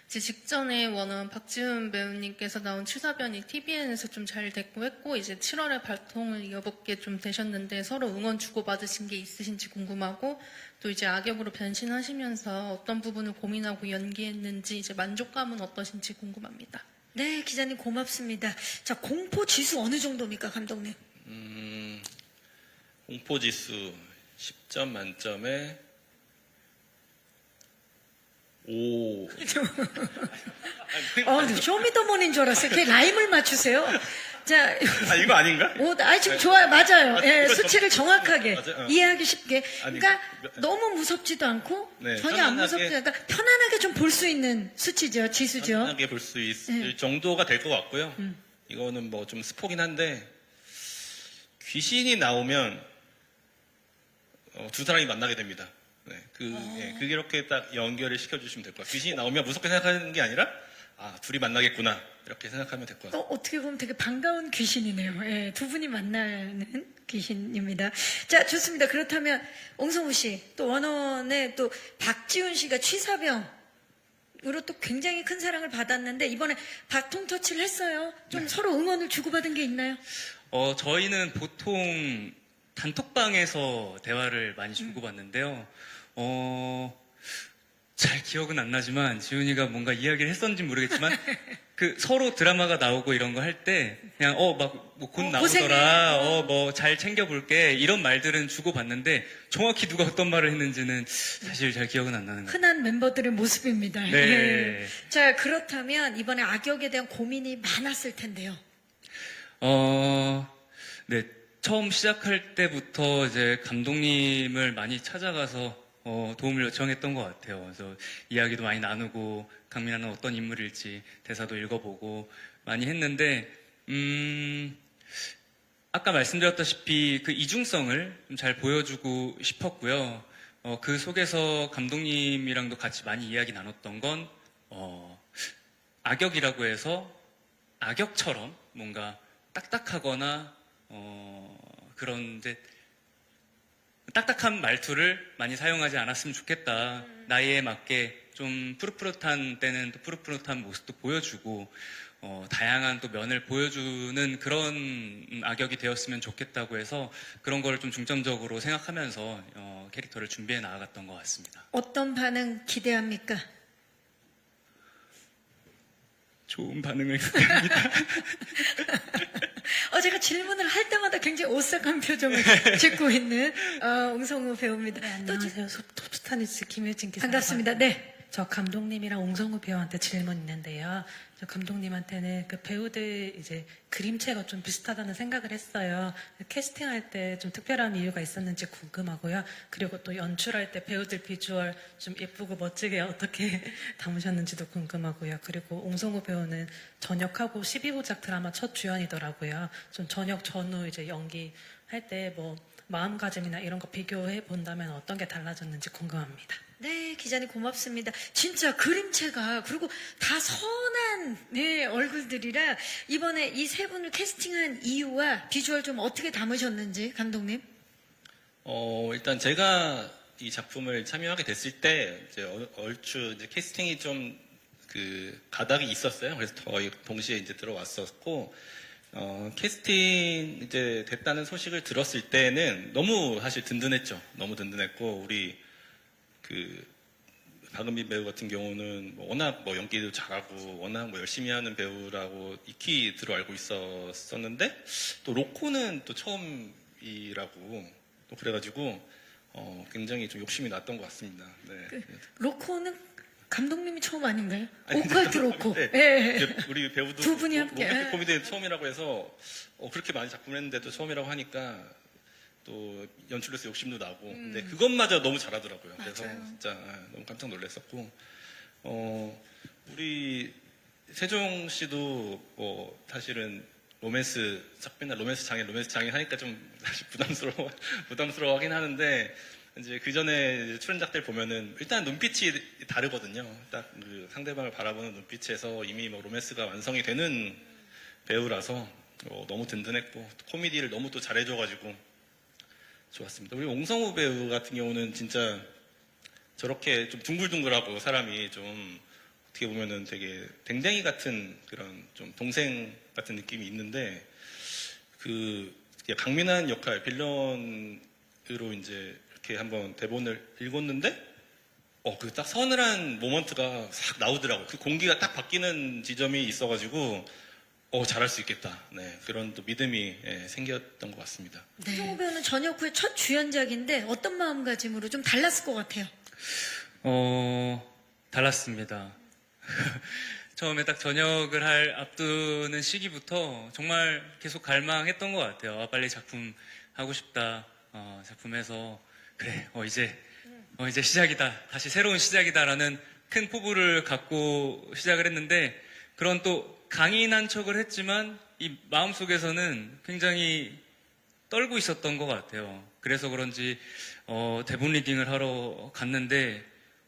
이제 직전에 원어원 박지훈 배우님께서 나온 취사변이 TVN에서 좀 잘 됐고 했고 이제 7월에 발통을 이어받게 좀 되셨는데 서로 응원 주고받으신 게 있으신지 궁금하고 또 이제 악역으로 변신하시면서 어떤 부분을 고민하고 연기했는지 이제 만족감은 어떠신지 궁금합니다. 네, 기자님 고맙습니다. 자, 공포 지수 어느 정도입니까, 감독님? 공포 지수 10점 만점에 5. 쇼미더머니인 줄 알았어요. 걔 라임을 맞추세요. 자, 이거 아닌가? 지금 좋아요. 맞아요. 예, 이거 수치를 정확하게 맞아요. 이해하기 쉽게. 아니, 그러니까 너무 무섭지도 않고 네, 전혀 안 편안하게- 무섭지 그러니까 편안하게 좀 볼 수 있는 수치죠. 지수죠. 편하게 볼 수 있을 정도가 될 것 같고요. 음. 이거는 뭐 좀 스포긴 한데 귀신이 나오면 두 사람이 만나게 됩니다. 네, 그렇게 딱 연결을 시켜주시면 될 것 같아요. 귀신이 나오면 무섭게 생각하는 게 아니라 둘이 만나겠구나 이렇게 생각하면 될 것 같아요. 또 어떻게 보면 되게 반가운 귀신이네요. 예, 두 분이 만나는 귀신입니다. 자, 좋습니다. 그렇다면 옹성우 씨, 또 원어원의 또 박지훈 씨가 취사병으로 또 굉장히 큰 사랑을 받았는데 이번에 바통 터치를 했어요. 좀 서로 응원을 주고받은 게 있나요? 저희는 보통 단톡방에서 대화를 많이 주고받는데요. 잘 기억은 안 나지만 지훈이가 뭔가 이야기를 했었는지 모르겠지만 그 서로 드라마가 나오고 이런 거 할 때 그냥 곧 나오더라. 뭐 잘 챙겨볼게. 이런 말들은 주고받는데 정확히 누가 어떤 말을 했는지는 사실 잘 기억은 안 나는 것 같아요. 흔한 멤버들의 모습입니다. 네. 예. 자, 그렇다면 이번에 악역에 대한 고민이 많았을 텐데요. 네. 처음 시작할 때부터 이제 감독님을 많이 찾아가서 도움을 요청했던 것 같아요. 그래서 이야기도 많이 나누고 강민아는 어떤 인물일지 대사도 읽어보고 많이 했는데 아까 말씀드렸다시피 그 이중성을 좀 잘 보여주고 싶었고요. 그 속에서 감독님이랑도 같이 많이 이야기 나눴던 건 악역이라고 해서 악역처럼 뭔가 딱딱하거나 그런 이제 딱딱한 말투를 많이 사용하지 않았으면 좋겠다. 나이에 맞게 좀 푸릇푸릇한 때는 또 푸릇푸릇한 모습도 보여주고 다양한 또 면을 보여주는 그런 악역이 되었으면 좋겠다고 해서 그런 걸 좀 중점적으로 생각하면서 캐릭터를 준비해 나아갔던 것 같습니다. 어떤 반응 기대합니까? 좋은 반응을 기대합니다. 제가 질문을 할 때마다 굉장히 오싹한 표정을 짓고 있는 옹성우 배우입니다. 네, 안녕하세요. 톱스타뉴스 김효진 기자. 반갑습니다. 네. 저 감독님이랑 옹성우 배우한테 질문 있는데요. 저 감독님한테는 그 배우들 이제 그림체가 좀 비슷하다는 생각을 했어요. 캐스팅할 때 좀 특별한 이유가 있었는지 궁금하고요. 그리고 또 연출할 때 배우들 비주얼 좀 예쁘고 멋지게 어떻게 담으셨는지도 궁금하고요. 그리고 옹성우 배우는 전역하고 12부작 드라마 첫 주연이더라고요. 좀 전역 전후 이제 연기할 때 뭐 마음가짐이나 이런 거 비교해 본다면 어떤 게 달라졌는지 궁금합니다. 네, 기자님 고맙습니다. 진짜 그림체가 그리고 다 선한 네, 얼굴들이라 이번에 이 세 분을 캐스팅한 이유와 비주얼 좀 어떻게 담으셨는지 감독님. 일단 제가 이 작품을 참여하게 됐을 때 이제 얼추 이제 캐스팅이 좀 그 가닥이 있었어요. 그래서 거의 동시에 이제 들어왔었고 캐스팅 이제 됐다는 소식을 들었을 때는 너무 사실 든든했죠. 너무 든든했고 우리 그 박은빈 배우 같은 경우는 뭐 워낙 뭐 연기도 잘하고 워낙 뭐 열심히 하는 배우라고 익히 들어 알고 있었는데 또 로코는 또 처음이라고 또 그래가지고 굉장히 좀 욕심이 났던 것 같습니다. 네. 로코는 감독님이 처음 아닌가요? 아니, 오컬트 로코. 네. 예. 이제 우리 배우도 두 분이 함께. 로맨틱 코미디 처음이라고 해서 그렇게 많이 작품을 했는데도 처음이라고 하니까 또 연출로서 욕심도 나고 근데 그것마저 너무 잘하더라고요. 그래서 맞아요. 진짜 너무 깜짝 놀랐었고 우리 세종 씨도 뭐 사실은 로맨스 맨날 로맨스 장인 하니까 좀 사실 부담스러워하긴 하는데 이제 그 전에 출연작들 보면은 일단 눈빛이 다르거든요. 딱 그 상대방을 바라보는 눈빛에서 이미 뭐 로맨스가 완성이 되는 배우라서 너무 든든했고 코미디를 너무 또 잘해줘가지고 좋았습니다. 우리 옹성우 배우 같은 경우는 진짜 저렇게 좀 둥글둥글하고 사람이 좀 어떻게 보면은 되게 댕댕이 같은 그런 좀 동생 같은 느낌이 있는데 그 강민한 역할 빌런으로 이제 이렇게 한번 대본을 읽었는데 그 딱 서늘한 모먼트가 싹 나오더라고요. 그 공기가 딱 바뀌는 지점이 있어가지고 잘할 수 있겠다. 네, 그런 또 믿음이 생겼던 것 같습니다. 옹성우 배우는 전역 후에 첫 주연작인데 어떤 마음가짐으로 좀 달랐을 것 같아요. 달랐습니다. 처음에 딱 전역을 할 앞두는 시기부터 정말 계속 갈망했던 것 같아요. 빨리 작품 하고 싶다. 작품에서 그래, 이제 시작이다. 다시 새로운 시작이다라는 큰 포부를 갖고 시작을 했는데 그런 또 강인한 척을 했지만 이 마음속에서는 굉장히 떨고 있었던 것 같아요. 그래서 그런지 대본 리딩을 하러 갔는데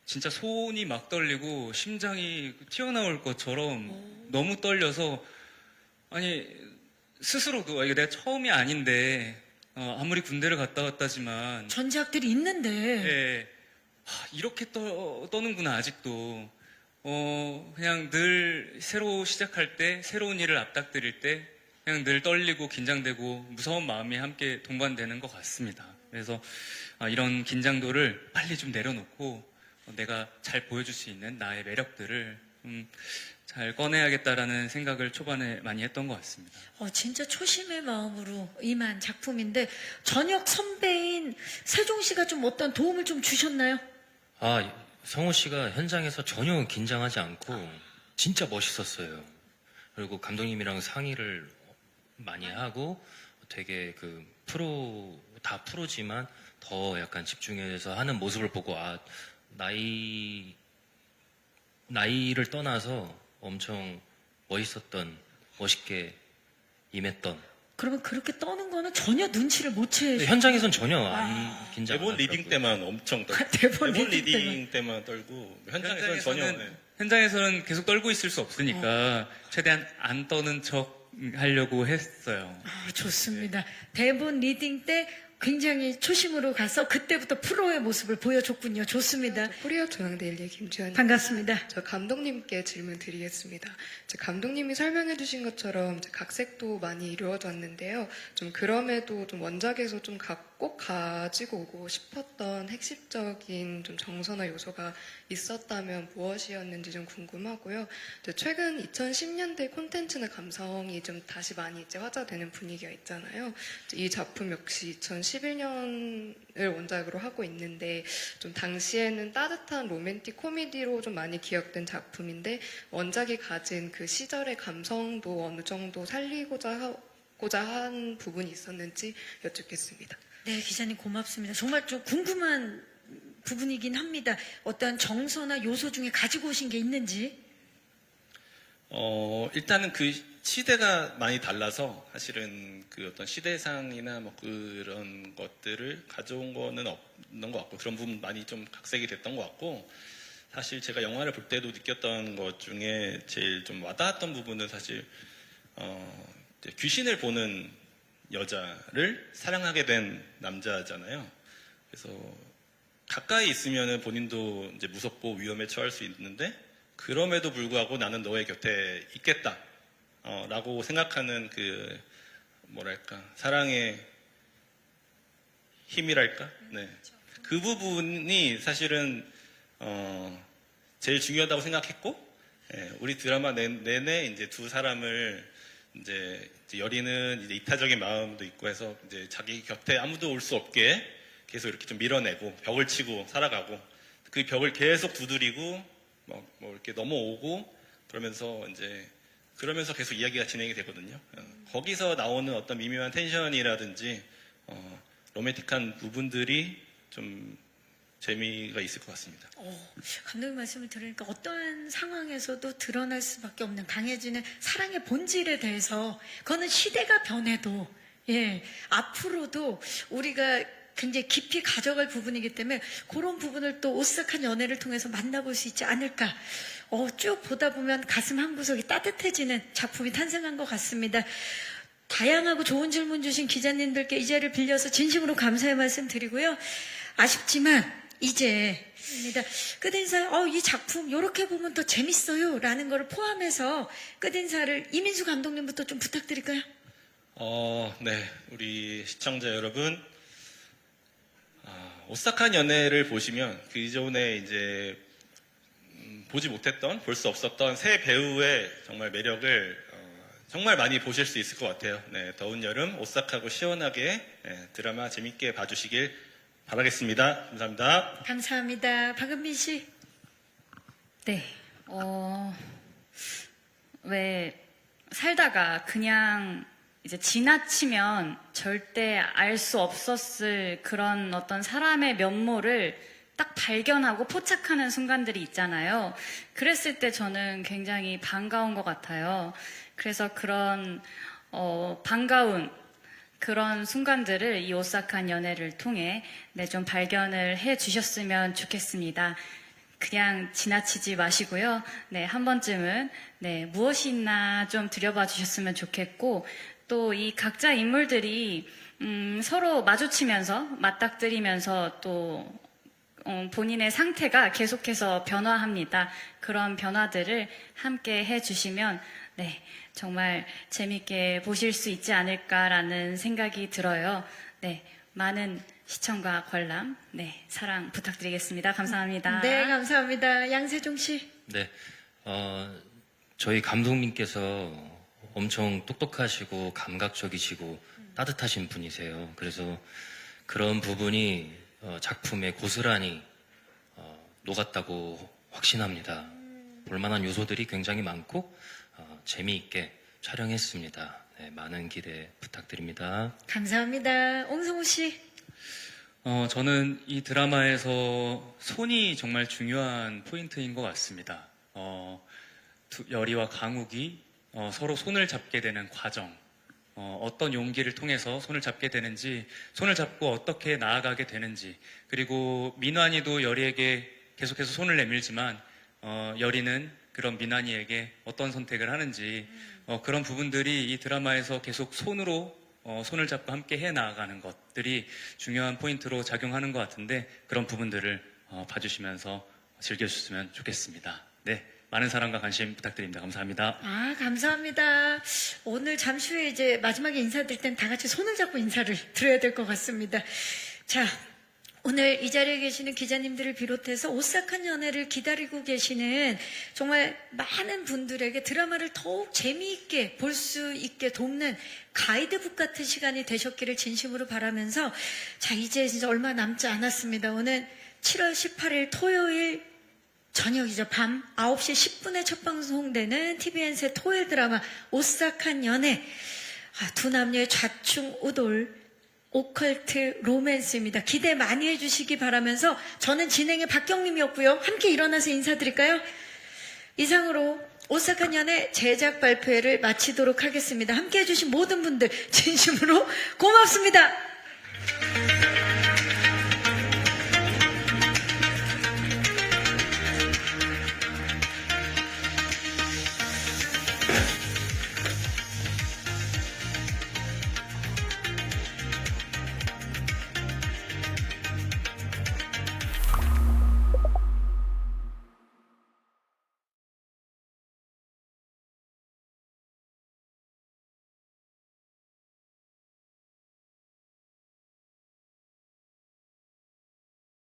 진짜 손이 막 떨리고 심장이 튀어나올 것처럼 너무 떨려서 아니 스스로도 이게 내가 처음이 아닌데 아무리 군대를 갔다 왔다지만 전작들이 있는데 예, 이렇게 떠는구나 아직도 그냥 늘 새로 시작할 때 새로운 일을 앞닥뜨릴 때 그냥 늘 떨리고 긴장되고 무서운 마음이 함께 동반되는 것 같습니다. 그래서 이런 긴장도를 빨리 좀 내려놓고 내가 잘 보여줄 수 있는 나의 매력들을 잘 꺼내야겠다라는 생각을 초반에 많이 했던 것 같습니다. 진짜 초심의 마음으로 임한 작품인데 전역 선배인 세종 씨가 좀 어떤 도움을 좀 주셨나요? 성우 씨가 현장에서 전혀 긴장하지 않고 진짜 멋있었어요. 그리고 감독님이랑 상의를 많이 하고 되게 그 다 프로지만 더 약간 집중해서 하는 모습을 보고 나이를 떠나서 엄청 멋있게 임했던. 그러면 그렇게 떠는 거는 전혀 눈치를 못 채. 현장에선 전혀 안 긴장. 대본 리딩 때만 엄청 떨고 대본 대본 리딩 리딩 때만 떨고 현장에서는 전혀 현장에서는 계속 떨고 있을 수 없으니까 최대한 안 떠는 척 하려고 했어요. 좋습니다. 대본 리딩 때 굉장히 초심으로 가서 그때부터 프로의 모습을 보여줬군요. 좋습니다. 코리아 중앙대일리의 김주현. 반갑습니다. 저 감독님께 질문 드리겠습니다. 감독님이 설명해 주신 것처럼 각색도 많이 이루어졌는데요. 좀 그럼에도 좀 원작에서 좀 꼭 가지고 오고 싶었던 핵심적인 좀 정서나 요소가 있었다면 무엇이었는지 좀 궁금하고요. 최근 2010년대 콘텐츠나 감성이 좀 다시 많이 이제 화제되는 분위기가 있잖아요. 이 작품 역시 2011년을 원작으로 하고 있는데 좀 당시에는 따뜻한 로맨틱 코미디로 좀 많이 기억된 작품인데 원작이 가진 그 시절의 감성도 어느 정도 살리고자 한 부분이 있었는지 여쭙겠습니다. 네, 기자님 고맙습니다. 정말 좀 궁금한 부분이긴 합니다. 어떤 정서나 요소 중에 가지고 오신 게 있는지. 일단은 그 시대가 많이 달라서 사실은 그 어떤 시대상이나 뭐 그런 것들을 가져온 거는 없는 것 같고 그런 부분 많이 좀 각색이 됐던 것 같고 사실 제가 영화를 볼 때도 느꼈던 것 중에 제일 좀 와닿았던 부분은 사실 이제 귀신을 보는 여자를 사랑하게 된 남자잖아요. 그래서 가까이 있으면 본인도 이제 무섭고 위험에 처할 수 있는데 그럼에도 불구하고 나는 너의 곁에 있겠다 라고 생각하는 그 뭐랄까 사랑의 힘이랄까 네. 그 부분이 사실은 제일 중요하다고 생각했고 우리 드라마 내내 이제 두 사람을 이제 여리는 이제 이타적인 마음도 있고 해서 이제 자기 곁에 아무도 올 수 없게 계속 이렇게 좀 밀어내고 벽을 치고 살아가고 그 벽을 계속 두드리고 뭐 이렇게 넘어오고 그러면서 계속 이야기가 진행이 되거든요. 거기서 나오는 어떤 미묘한 텐션이라든지 로맨틱한 부분들이 좀 재미가 있을 것 같습니다. 감독님 말씀을 들으니까 어떠한 상황에서도 드러날 수밖에 없는 강해지는 사랑의 본질에 대해서 그거는 시대가 변해도 앞으로도 우리가 굉장히 깊이 가져갈 부분이기 때문에 그런 부분을 또 오싹한 연애를 통해서 만나볼 수 있지 않을까. 쭉 보다 보면 가슴 한 구석이 따뜻해지는 작품이 탄생한 것 같습니다. 다양하고 좋은 질문 주신 기자님들께 이 자리를 빌려서 진심으로 감사의 말씀 드리고요. 아쉽지만 이제입니다. 끝인사, 이 작품 이렇게 보면 더 재밌어요 라는 걸 포함해서 끝인사를 이민수 감독님부터 좀 부탁드릴까요? 네. 우리 시청자 여러분, 오싹한 연애를 보시면 그 전에 이제 보지 못했던, 볼 수 없었던 새 배우의 정말 매력을 정말 많이 보실 수 있을 것 같아요. 네, 더운 여름 오싹하고 시원하게 드라마 재밌게 봐주시길 바라겠습니다. 감사합니다. 감사합니다. 박은빈 씨. 네, 왜 살다가 그냥 이제 지나치면 절대 알 수 없었을 그런 어떤 사람의 면모를 딱 발견하고 포착하는 순간들이 있잖아요. 그랬을 때 저는 굉장히 반가운 것 같아요. 그래서 그런 반가운 그런 순간들을 이 오싹한 연애를 통해 좀 발견을 해 주셨으면 좋겠습니다. 그냥 지나치지 마시고요. 한 번쯤은 무엇이 있나 좀 들여봐 주셨으면 좋겠고 또 이 각자 인물들이 서로 마주치면서 맞닥뜨리면서 또 본인의 상태가 계속해서 변화합니다. 그런 변화들을 함께 해주시면 정말 재밌게 보실 수 있지 않을까라는 생각이 들어요. 많은 시청과 관람, 사랑 부탁드리겠습니다. 감사합니다. 네, 감사합니다. 양세종 씨. 네, 저희 감독님께서 엄청 똑똑하시고 감각적이시고 따뜻하신 분이세요. 그래서 그런 부분이 작품에 고스란히 녹았다고 확신합니다. 볼만한 요소들이 굉장히 많고 재미있게 촬영했습니다. 많은 기대 부탁드립니다. 감사합니다. 옹성우 씨. 저는 이 드라마에서 손이 정말 중요한 포인트인 것 같습니다. 여리와 강욱이 서로 손을 잡게 되는 과정, 어떤 용기를 통해서 손을 잡게 되는지, 손을 잡고 어떻게 나아가게 되는지, 그리고 민환이도 여리에게 계속해서 손을 내밀지만 여리는 그런 민환이에게 어떤 선택을 하는지 그런 부분들이 이 드라마에서 계속 손으로 손을 잡고 함께 해 나아가는 것들이 중요한 포인트로 작용하는 것 같은데 그런 부분들을 봐주시면서 즐겨주셨으면 좋겠습니다. 네, 많은 사랑과 관심 부탁드립니다. 감사합니다. 감사합니다. 오늘 잠시 후에 이제 마지막에 인사드릴 땐 다 같이 손을 잡고 인사를 드려야 될 것 같습니다. 자, 오늘 이 자리에 계시는 기자님들을 비롯해서 오싹한 연애를 기다리고 계시는 정말 많은 분들에게 드라마를 더욱 재미있게 볼 수 있게 돕는 가이드북 같은 시간이 되셨기를 진심으로 바라면서 자, 이제 진짜 얼마 남지 않았습니다. 오늘 7월 18일 토요일 저녁이죠. 밤 9시 10분에 첫 방송되는 TVN의 토요일 드라마 오싹한 연애. 두 남녀의 좌충우돌 오컬트 로맨스입니다. 기대 많이 해주시기 바라면서 저는 진행의 박경림이었고요. 함께 일어나서 인사드릴까요? 이상으로 오싹한 연애 제작 발표회를 마치도록 하겠습니다. 함께해 주신 모든 분들 진심으로 고맙습니다.